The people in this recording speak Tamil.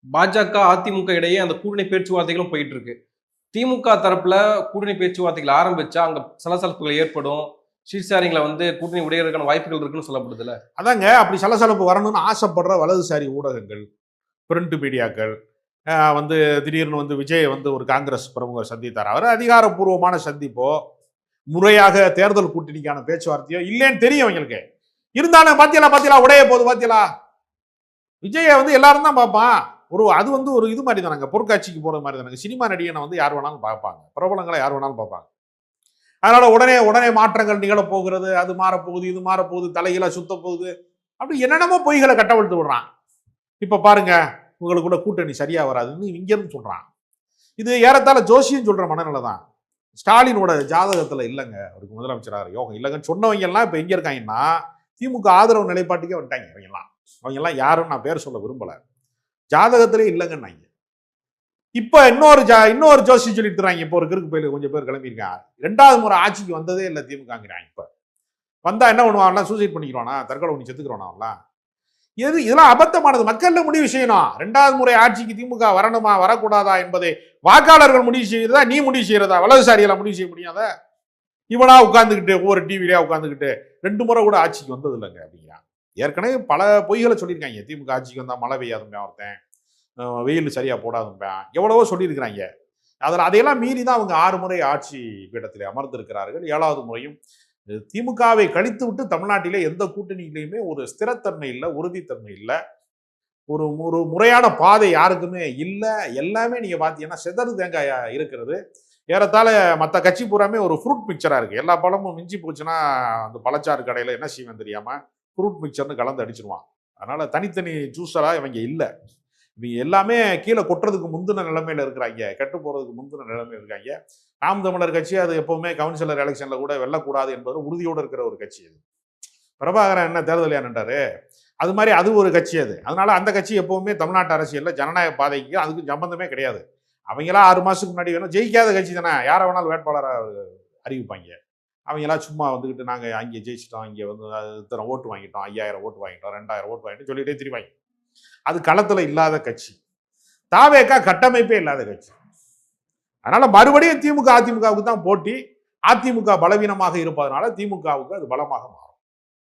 பாஜக, அதிமுக இடையே அந்த கூட்டணி பேச்சுவார்த்தைகளும் போயிட்டு இருக்கு. திமுக தரப்புல கூட்டணி பேச்சுவார்த்தைகள் ஆரம்பிச்சா அங்க சலசலப்புகள் ஏற்படும். ஷீட் ஷேரிங்ல வந்து கூட்டணி உடையறதுக்கான வாய்ப்புகள் இருக்குன்னு சொல்லப்படுதுல்ல. அதாங்க அப்படி சலசலப்பு வரணும்னு ஆசைப்படுற வலதுசாரி ஊடகங்கள், பிரிண்ட் மீடியாக்கள் வந்து திடீர்னு வந்து விஜய் வந்து ஒரு காங்கிரஸ் பிரமுகர் சந்தித்தார். அவர் அதிகாரப்பூர்வமான சந்திப்போ முறையாக தேர்தல் கூட்டணிக்கான பேச்சுவார்த்தையோ இல்லைன்னு தெரியும் அவங்களுக்கு. இருந்தாலும் பாத்தியலா உடைய போது பாத்தியலா விஜய வந்து எல்லாரும் தான் பார்ப்பான். அது வந்து ஒரு இது மாதிரி தானங்க, பொருட்காட்சிக்கு போறது மாதிரி தானங்க. சினிமா நடிகனை வந்து யார் வேணாலும் பார்ப்பாங்க, பிரபலங்களை யார் வேணாலும் பார்ப்பாங்க. அதனால உடனே மாற்றங்கள் நிகழப் போகிறது, அது மாறப்போகுது, இது மாறப்போகுது, தலையில சுத்த போகுது, அப்படி என்னென்னமோ பொய்களை கட்டவிழ்த்து விடுறான். இப்ப பாருங்க, உங்களுக்கு கூட கூட்டணி சரியா வராதுன்னு இங்க இருந்து சொல்றான். இது ஏறத்தாழ ஜோசியம் சொல்ற மனநிலை தான். ஸ்டாலினோட ஜாதகத்துல இல்லைங்க, அவருக்கு முதலமைச்சராக யோகம் இல்லைங்கன்னு சொன்னவங்க எல்லாம் இப்ப எங்க இருக்காங்கன்னா திமுக ஆதரவு நிலைப்பாட்டுக்கே வந்துட்டாங்க. அவங்க எல்லாம் யாரும் நான் பேர் சொல்ல விரும்பல, ஜாதகத்திலே இல்லைங்கன்னாங்க. இப்ப இன்னொரு ஜோசி சொல்லிட்டு இப்போ ஒரு கிறுக்கு பயில கொஞ்சம் பேர் கிளம்பியிருக்காங்க. 2வது முறை ஆட்சிக்கு வந்ததே இல்லை திமுகங்கிறாங்க. இப்ப வந்தா என்ன பண்ணுவாங்கலாம், சூசைட் பண்ணிக்கிறானா, தற்கொலை பண்ணி செத்துக்கிறோனா. இதெல்லாம் அபத்தமானது. மக்கள் முடிவு செய்யணும். 2வது முறை ஆட்சிக்கு திமுக வரணுமா வரக்கூடாதா என்பதை வாக்காளர்கள் முடிவு செய்யறதா, நீ முடிவு செய்யறதா? வலதுசாரியெல்லாம் முடிவு செய்ய முடியாத. இவனா உட்கார்ந்துக்கிட்டு ஒவ்வொரு டிவிலையா உட்கார்ந்துக்கிட்டு 2 முறை கூட ஆட்சிக்கு வந்தது இல்லைங்க அப்படிங்கிறான். ஏற்கனவே பல பொய்களை சொல்லியிருக்காங்க. திமுக ஆட்சிக்கு வந்தா மழை பெய்யாதும்பேன் ஒருத்தன், வெயில் சரியா போடாதும்பேன், எவ்வளவோ சொல்லியிருக்கிறாங்க. அதையெல்லாம் மீறி தான் அவங்க 6 முறை ஆட்சி பீடத்தில் அமர்ந்திருக்கிறார்கள். 7வது முறையும் திமுகவை கழித்து விட்டு தமிழ்நாட்டிலே எந்த கூட்டணியிலையுமே ஒரு ஸ்திரத்தன்மை இல்லை, உறுதித்தன்மை இல்லை, ஒரு முறையான பாதை யாருக்குமே இல்லை. எல்லாமே நீங்க பாத்தீங்கன்னா செதறு தேங்காயா இருக்கிறது. ஏறத்தாழ மற்ற கட்சி பூராமே ஒரு ஃப்ரூட் மிக்சரா இருக்கு. எல்லா பழமும் மிஞ்சி போச்சுன்னா அந்த பழச்சாறு கடையில என்ன செய்வேன் தெரியாம ஃப்ரூட் மிக்சர்னு கலந்து அடிச்சிருவான். அதனால தனித்தனி ஜூஸரா இவங்க இல்லை. இவங்க எல்லாமே கீழே கொட்டுறதுக்கு முந்தின நிலைமையில இருக்கிறாங்க, கெட்டு போறதுக்கு முந்தின நிலைமையில இருக்காங்க. நாம் தமிழர் கட்சி அது எப்பவுமே கவுன்சிலர் எலெக்ஷன்ல கூட வெல்லக்கூடாது என்பது உறுதியோடு இருக்கிற ஒரு கட்சி. அது பிரபாகரன் என்ன தேர்தல் நின்றாரு, அது மாதிரி அது ஒரு கட்சி. அதனால அந்த கட்சி எப்பவுமே தமிழ்நாட்டு அரசியல்ல ஜனநாயக பாதைக்கு அதுக்கு சம்பந்தமே கிடையாது. அவங்களாம் 6 மாசத்துக்கு முன்னாடி வேணும், ஜெயிக்காத கட்சி தானே, யாரை வேணாலும் வேட்பாளராக அறிவிப்பாங்க. அவங்களாம் சும்மா வந்துக்கிட்டு நாங்க அங்கே ஜெயிச்சிட்டோம், இங்கே வந்து இத்தனை ஓட்டு வாங்கிட்டோம், 5000 ஓட்டு வாங்கிட்டோம், 2000 ஓட்டு வாங்கிட்டோம் சொல்லிட்டே திரிவாங்க. அது களத்துல இல்லாத கட்சி. தாவேக்கா கட்டமைப்பே இல்லாத கட்சி. அதனால மறுபடியும் திமுக அதிமுகவுக்கு தான் போட்டி. அதிமுக பலவீனமாக இருப்பதனால திமுகவுக்கு அது பலமாக மாறும்.